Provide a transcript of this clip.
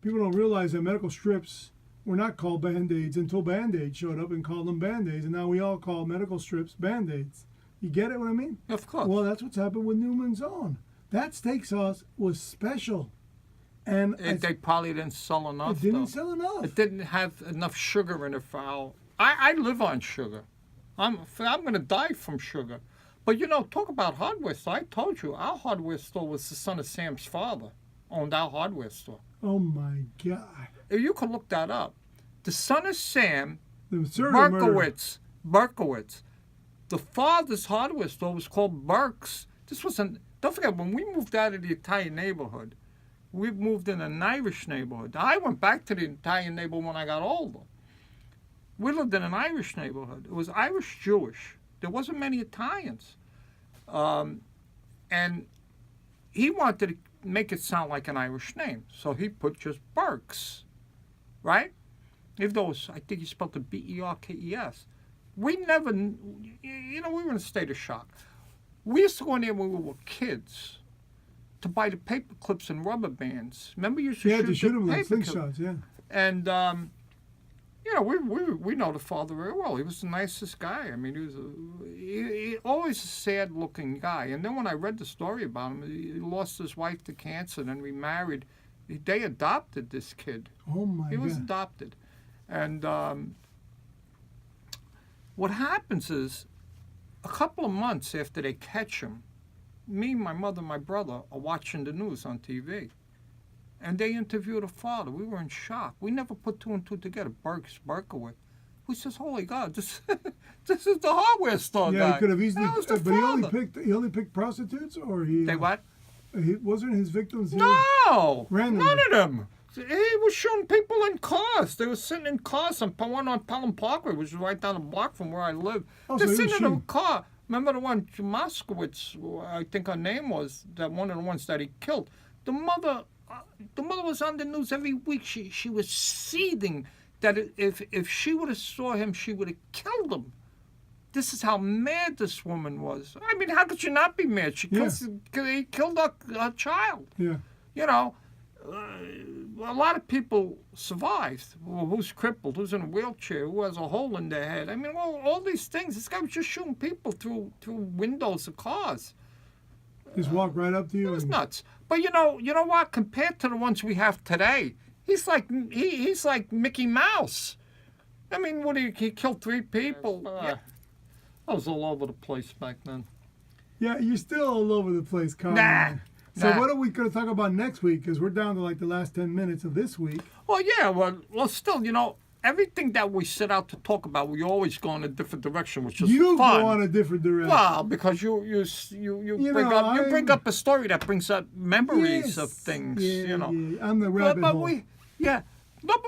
People don't realize that medical strips were not called Band-Aids until Band-Aids showed up and called them Band-Aids, and now we all call medical strips Band-Aids. You get it what I mean? Of course. Well, that's what's happened with Newman's Own. That steak sauce was special. And they probably didn't sell enough. it didn't though. sell enough. It didn't have enough sugar in it for our... I live on sugar. I'm going to die from sugar. But, talk about hardware store. I told you, our hardware store was the son of Sam's father, owned our hardware store. Oh, my God. You can look that up. The son of Sam, The serial murder. Berkowitz. The father's hardware store was called Burke's. This wasn't... Don't forget, when we moved out of the Italian neighborhood, we moved in an Irish neighborhood. I went back to the Italian neighborhood when I got older. We lived in an Irish neighborhood. It was Irish-Jewish. There wasn't many Italians. And he wanted to make it sound like an Irish name. So he put just Burke's, right? If those, I think he spelled it Berkes. We never, we were in a state of shock. We used to go in there when we were kids to buy the paper clips and rubber bands. Remember, you used to shoot them the like paper slingshots, yeah. And, we know the father very well. He was the nicest guy. I mean, he always a sad-looking guy. And then when I read the story about him, he lost his wife to cancer and then remarried. They adopted this kid. Oh, my God. He was adopted. And what happens is, a couple of months after they catch him, me, my mother, and my brother are watching the news on TV. And they interviewed the father. We were in shock. We never put two and two together. Berkowitz. We says, "Holy God, this is the hardware store guy." Yeah, he could have easily, That was the but father. he only picked prostitutes, or he. They what? Wasn't his victims? No, Randomly. none of them. He was shooting people in cars. They were sitting in cars on one on Pelham Parkway, which is right down the block from where I live. Oh, They're so he sitting was in a shooting. car. Remember the one, Moskowitz, I think her name was, that one of the ones that he killed. The mother was on the news every week. She was seething that if she would have saw him, she would have killed him. This is how mad this woman was. I mean, how could you not be mad? He killed her child. Yeah. A lot of people survived. Well, who's crippled? Who's in a wheelchair? Who has a hole in their head? I mean, all these things. This guy was just shooting people through windows of cars. Just walk right up to you. It was nuts. But you know what? Compared to the ones we have today, he's like Mickey Mouse. I mean, he killed 3 people. Yeah. I was all over the place back then. Yeah, you're still all over the place, Carmine. Nah. So what are we going to talk about next week? Because we're down to like the last 10 minutes of this week. Well, yeah. Well, still, everything that we set out to talk about, we always go in a different direction, which is You fun. go on a different direction. Well, because you bring up a story that brings up memories of things. Yeah, yeah. I'm the rabbit hole. But